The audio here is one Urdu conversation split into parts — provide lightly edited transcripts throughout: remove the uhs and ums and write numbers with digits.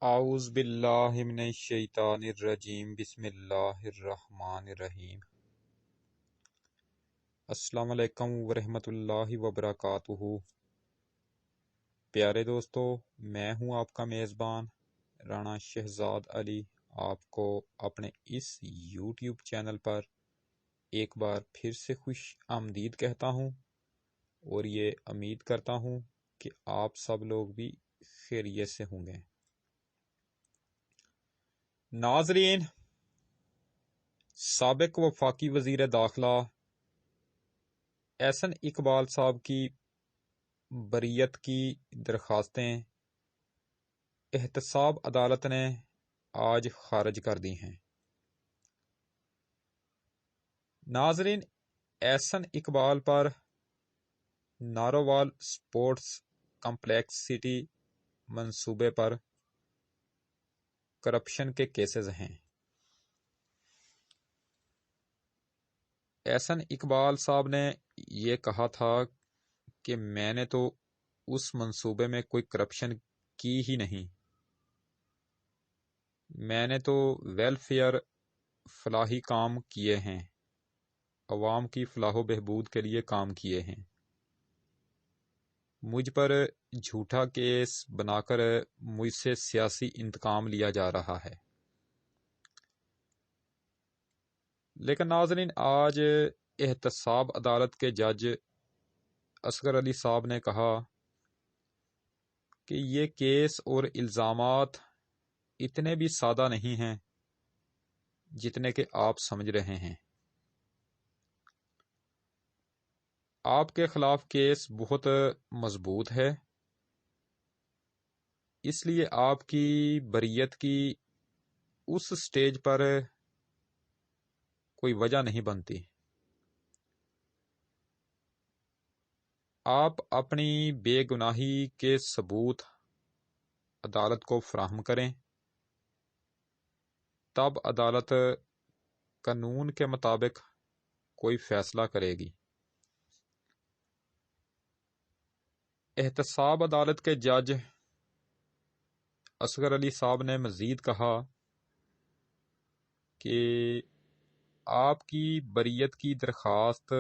اعوذ باللہ من الشیطان الرجیم بسم اللہ الرحمن الرحیم۔ السلام علیکم ورحمۃ اللہ وبرکاتہ۔ پیارے دوستو، میں ہوں آپ کا میزبان رانا شہزاد علی، آپ کو اپنے اس یوٹیوب چینل پر ایک بار پھر سے خوش آمدید کہتا ہوں، اور یہ امید کرتا ہوں کہ آپ سب لوگ بھی خیریت سے ہوں گے۔ ناظرین، سابق وفاقی وزیر داخلہ احسن اقبال صاحب کی بریت کی درخواستیں احتساب عدالت نے آج خارج کر دی ہیں۔ ناظرین، احسن اقبال پر نارووال سپورٹس کمپلیکس سٹی منصوبے پر کرپشن کے کیسز ہیں۔ احسن اقبال صاحب نے یہ کہا تھا کہ میں نے تو اس منصوبے میں کوئی کرپشن کی ہی نہیں، میں نے تو ویلفیئر فلاحی کام کیے ہیں، عوام کی فلاح و بہبود کے لیے کام کیے ہیں۔ مجھ پر جھوٹا کیس بنا کر مجھ سے سیاسی انتقام لیا جا رہا ہے۔ لیکن ناظرین، آج احتساب عدالت کے جج اصغر علی صاحب نے کہا کہ یہ کیس اور الزامات اتنے بھی سادہ نہیں ہیں جتنے کہ آپ سمجھ رہے ہیں۔ آپ کے خلاف کیس بہت مضبوط ہے، اس لیے آپ کی بریت کی اس سٹیج پر کوئی وجہ نہیں بنتی۔ آپ اپنی بے گناہی کے ثبوت عدالت کو فراہم کریں، تب عدالت قانون کے مطابق کوئی فیصلہ کرے گی۔ احتساب عدالت کے جج اصغر علی صاحب نے مزید کہا کہ آپ کی بریت کی درخواست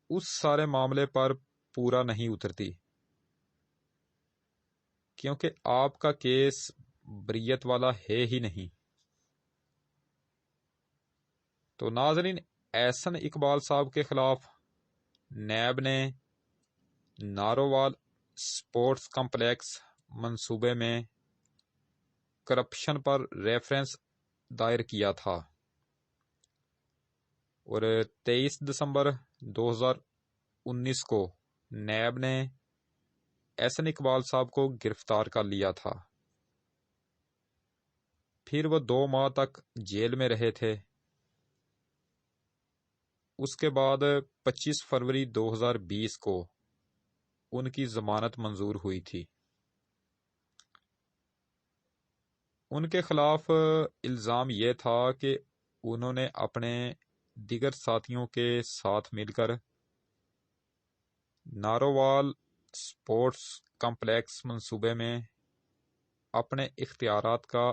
اس سارے معاملے پر پورا نہیں اترتی، کیونکہ آپ کا کیس بریت والا ہے ہی نہیں۔ تو ناظرین، احسن اقبال صاحب کے خلاف نیب نے نارووال سپورٹس کمپلیکس منصوبے میں کرپشن پر ریفرنس دائر کیا تھا، اور 23 دسمبر 2019 کو نیب نے احسن اقبال صاحب کو گرفتار کر لیا تھا۔ پھر وہ 2 ماہ تک جیل میں رہے تھے۔ اس کے بعد 25 فروری 2020 کو ان کی ضمانت منظور ہوئی تھی۔ ان کے خلاف الزام یہ تھا کہ انہوں نے اپنے دیگر ساتھیوں کے ساتھ مل کر نارووال سپورٹس کمپلیکس منصوبے میں اپنے اختیارات کا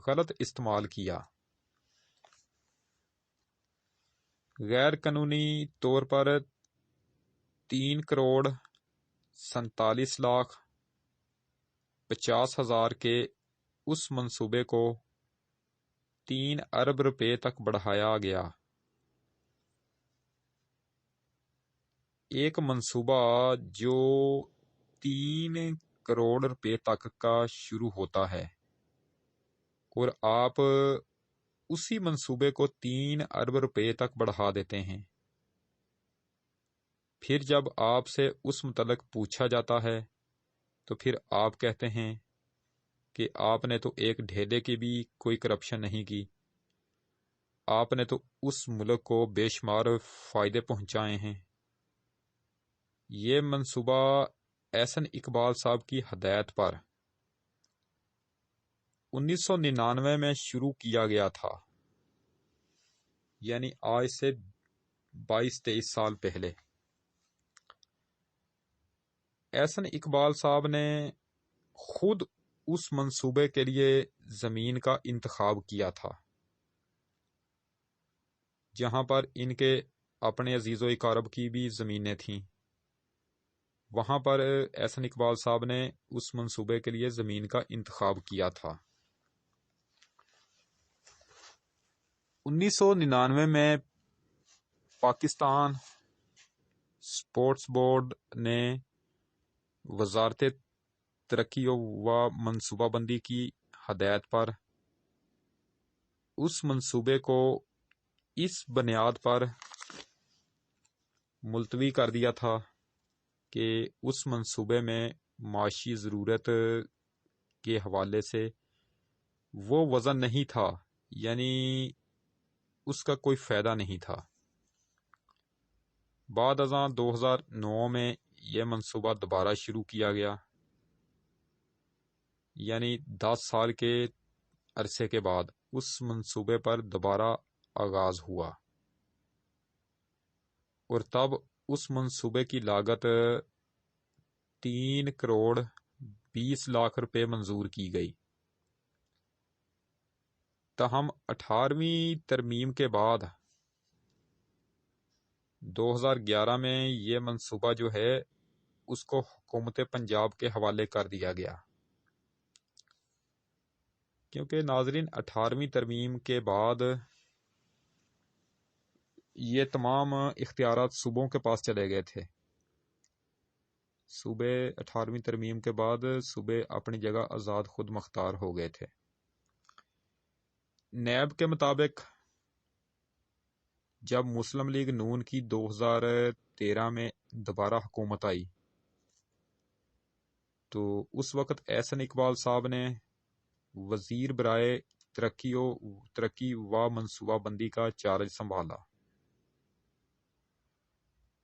غلط استعمال کیا، غیر قانونی طور پر 3 کروڑ 47,50,000 کے اس منصوبے کو 3 ارب روپے تک بڑھایا گیا۔ ایک منصوبہ جو 3 کروڑ روپے تک کا شروع ہوتا ہے، اور آپ اسی منصوبے کو 3 ارب روپے تک بڑھا دیتے ہیں۔ پھر جب آپ سے اس متعلق پوچھا جاتا ہے تو پھر آپ کہتے ہیں کہ آپ نے تو ایک ڈھیلے کی بھی کوئی کرپشن نہیں کی، آپ نے تو اس ملک کو بے شمار فائدے پہنچائے ہیں۔ یہ منصوبہ احسن اقبال صاحب کی ہدایت پر 1999 میں شروع کیا گیا تھا، یعنی آج سے 22-23 سال پہلے۔ احسن اقبال صاحب نے خود اس منصوبے کے لیے زمین کا انتخاب کیا تھا جہاں پر ان کے اپنے عزیز و اقارب کی بھی زمینیں تھیں. وہاں پر احسن اقبال صاحب نے اس منصوبے کے لیے زمین کا انتخاب کیا تھا. 1999 میں پاکستان سپورٹس بورڈ نے وزارت ترقی و منصوبہ بندی کی ہدایت پر اس منصوبے کو اس بنیاد پر ملتوی کر دیا تھا کہ اس منصوبے میں معاشی ضرورت کے حوالے سے وہ وزن نہیں تھا، یعنی اس کا کوئی فائدہ نہیں تھا. بعد ازاں 2009 میں یہ منصوبہ دوبارہ شروع کیا گیا، یعنی 10 سال کے عرصے کے بعد اس منصوبے پر دوبارہ آغاز ہوا، اور تب اس منصوبے کی لاگت 3 کروڑ 20 لاکھ روپے منظور کی گئی. تاہم 18ویں ترمیم کے بعد 2011 میں یہ منصوبہ جو ہے اس کو حکومت پنجاب کے حوالے کر دیا گیا، کیونکہ ناظرین 18ویں ترمیم کے بعد یہ تمام اختیارات صوبوں کے پاس چلے گئے تھے. صوبے 18ویں ترمیم کے بعد صوبے اپنی جگہ آزاد خود مختار ہو گئے تھے. نیب کے مطابق جب مسلم لیگ نون کی 2013 میں دوبارہ حکومت آئی تو اس وقت احسن اقبال صاحب نے وزیر برائے ترقی و منصوبہ بندی کا چارج سنبھالا.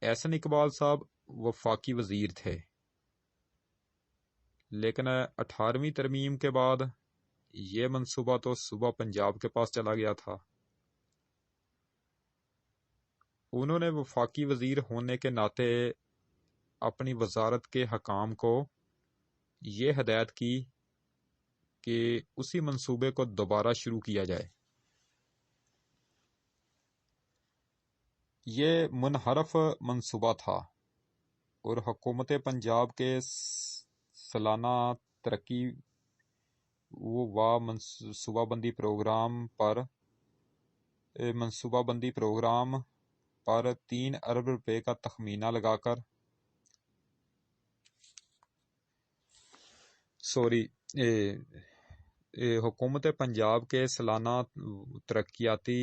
احسن اقبال صاحب وفاقی وزیر تھے، لیکن 18ویں ترمیم کے بعد یہ منصوبہ تو صوبہ پنجاب کے پاس چلا گیا تھا. انہوں نے وفاقی وزیر ہونے کے ناطے اپنی وزارت کے حکام کو یہ ہدایت کی کہ اسی منصوبے کو دوبارہ شروع کیا جائے. یہ منحرف منصوبہ تھا اور حکومت پنجاب کے سالانہ ترقی و منصوبہ بندی پروگرام پر 3 ارب روپے کا تخمینہ لگا کر حکومت پنجاب کے سالانہ ترقیاتی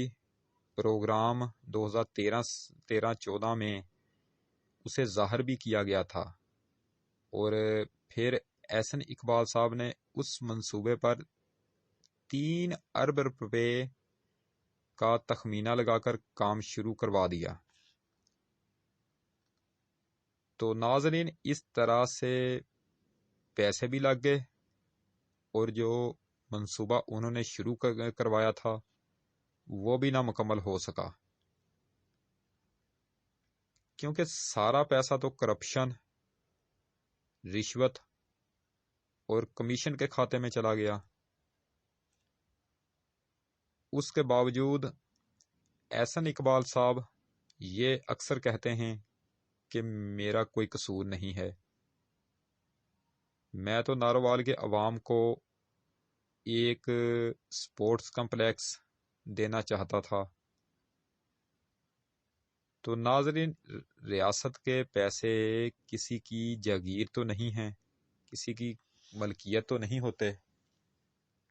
پروگرام 2013-14 میں اسے ظاہر بھی کیا گیا تھا، اور پھر احسن اقبال صاحب نے اس منصوبے پر 3 ارب روپے کا تخمینہ لگا کر کام شروع کروا دیا. تو ناظرین اس طرح سے پیسے بھی لگ گئے اور جو منصوبہ انہوں نے شروع کروایا تھا وہ بھی نامکمل ہو سکا، کیونکہ سارا پیسہ تو کرپشن، رشوت اور کمیشن کے کھاتے میں چلا گیا. اس کے باوجود احسن اقبال صاحب یہ اکثر کہتے ہیں کہ میرا کوئی قصور نہیں ہے، میں تو ناروال کے عوام کو ایک سپورٹس کمپلیکس دینا چاہتا تھا. تو ناظرین، ریاست کے پیسے کسی کی جاگیر تو نہیں ہیں، کسی کی ملکیت تو نہیں ہوتے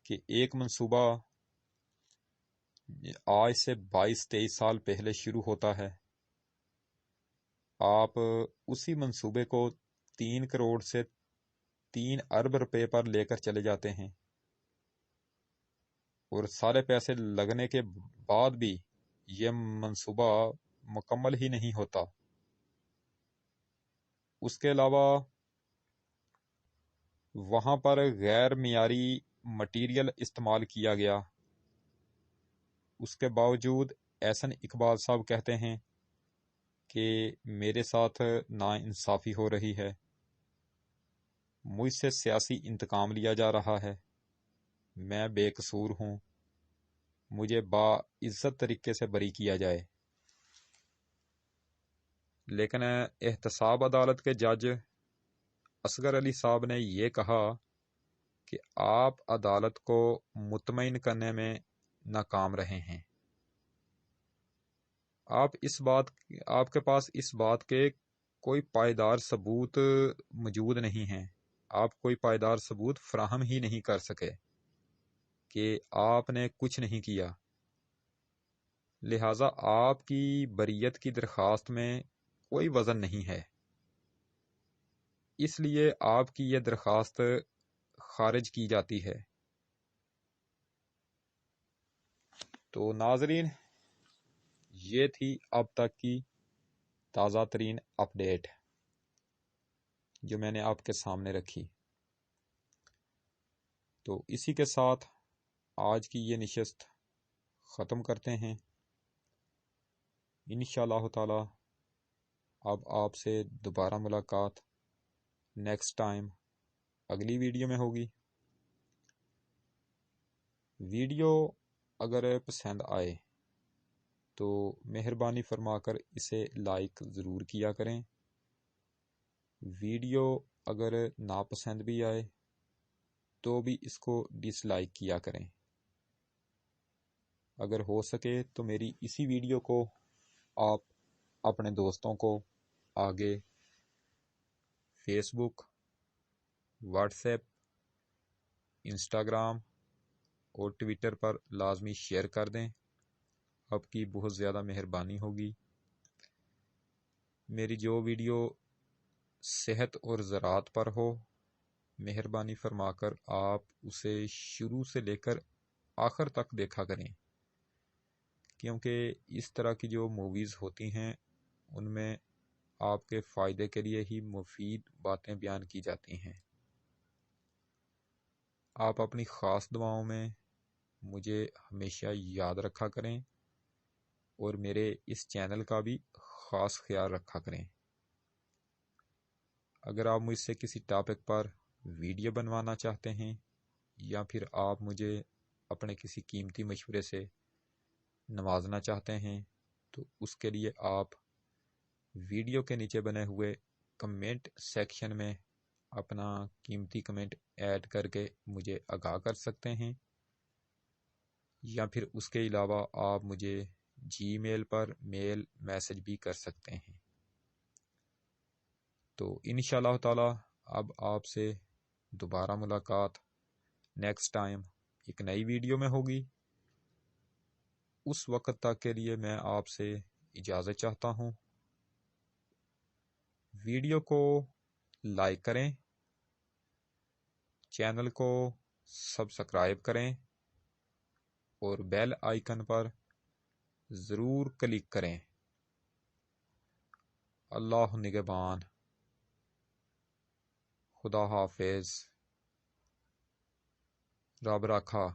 کہ ایک منصوبہ آج سے 22-23 سال پہلے شروع ہوتا ہے، آپ اسی منصوبے کو 3 کروڑ سے 3 ارب روپے پر لے کر چلے جاتے ہیں، اور سارے پیسے لگنے کے بعد بھی یہ منصوبہ مکمل ہی نہیں ہوتا. اس کے علاوہ وہاں پر غیر معیاری مٹیریل استعمال کیا گیا. اس کے باوجود احسن اقبال صاحب کہتے ہیں کہ میرے ساتھ ناانصافی ہو رہی ہے. مجھ سے سیاسی انتقام لیا جا رہا ہے، میں بے قصور ہوں، مجھے باعزت طریقے سے بری کیا جائے۔ لیکن احتساب عدالت کے جج اصغر علی صاحب نے یہ کہا کہ آپ عدالت کو مطمئن کرنے میں ناکام رہے ہیں۔ آپ کے پاس اس بات کے کوئی پائیدار ثبوت موجود نہیں ہیں، آپ کوئی پائیدار ثبوت فراہم ہی نہیں کر سکے کہ آپ نے کچھ نہیں کیا، لہٰذا آپ کی بریت کی درخواست میں کوئی وزن نہیں ہے، اس لیے آپ کی یہ درخواست خارج کی جاتی ہے۔ تو ناظرین، یہ تھی اب تک کی تازہ ترین اپڈیٹ جو میں نے آپ کے سامنے رکھی۔ تو اسی کے ساتھ آج کی یہ نشست ختم کرتے ہیں۔ انشاءاللہ تعالی اب آپ سے دوبارہ ملاقات نیکسٹ ٹائم اگلی ویڈیو میں ہوگی۔ ویڈیو اگر پسند آئے تو مہربانی فرما کر اسے لائک ضرور کیا کریں۔ ویڈیو اگر ناپسند بھی آئے تو بھی اس کو ڈس لائک کیا کریں۔ اگر ہو سکے تو میری اسی ویڈیو کو آپ اپنے دوستوں کو آگے فیس بک، واٹس ایپ، انسٹاگرام اور ٹویٹر پر لازمی شیئر کر دیں، آپ کی بہت زیادہ مہربانی ہوگی۔ میری جو ویڈیو صحت اور زراعت پر ہو، مہربانی فرما کر آپ اسے شروع سے لے کر آخر تک دیکھا کریں، کیونکہ اس طرح کی جو موویز ہوتی ہیں ان میں آپ کے فائدے کے لیے ہی مفید باتیں بیان کی جاتی ہیں۔ آپ اپنی خاص دعاؤں میں مجھے ہمیشہ یاد رکھا کریں اور میرے اس چینل کا بھی خاص خیال رکھا کریں۔ اگر آپ مجھ سے کسی ٹاپک پر ویڈیو بنوانا چاہتے ہیں یا پھر آپ مجھے اپنے کسی قیمتی مشورے سے نوازنا چاہتے ہیں تو اس کے لیے آپ ویڈیو کے نیچے بنے ہوئے کمنٹ سیکشن میں اپنا قیمتی کمنٹ ایڈ کر کے مجھے آگاہ کر سکتے ہیں، یا پھر اس کے علاوہ آپ مجھے جی میل پر میل میسج بھی کر سکتے ہیں۔ تو انشاءاللہ تعالی اب آپ سے دوبارہ ملاقات نیکسٹ ٹائم ایک نئی ویڈیو میں ہوگی۔ اس وقت تک کے لیے میں آپ سے اجازت چاہتا ہوں۔ ویڈیو کو لائک کریں، چینل کو سبسکرائب کریں اور بیل آئیکن پر ضرور کلک کریں۔ اللہ نگہبان، خدا حافظ، رب رکھا۔